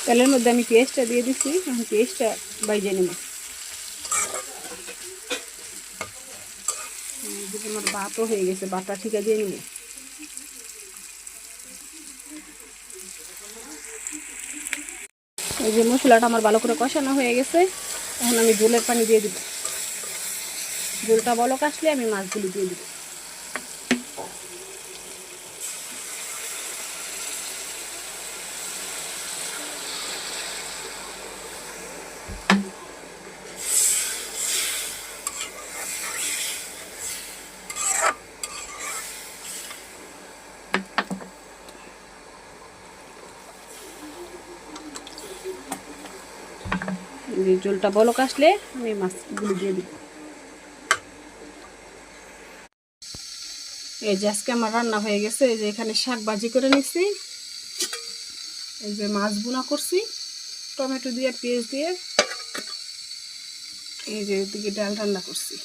তেলের মধ্যে আমি পেঁয়াজটা দিয়ে দিচ্ছি, এখন পেঁয়াজটা বাইজে নেব। আমার ভাতও হয়ে গেছে, ভাতটা ঠিকা দিয়ে নেব। এই যে মশলাটা আমার ভালো করে কষানো হয়ে গেছে, এখন আমি ঝোলের পানি দিয়ে দিব। ঝোলটা বলক আসলে আমি মাছগুলি দিয়ে দিব। ঝোলটা বলক আসলে আমি মাছগুলি দিয়ে দিব। এই যে আজকে আমার রান্না হয়ে গেছে। এই যে এখানে শাক ভাজি করে নিচ্ছি, এই যে মাছ ভুনা করছি টমেটো দিয়ে পেঁয়াজ দিয়ে, এই যে এদিকে ডাল রান্না করছি।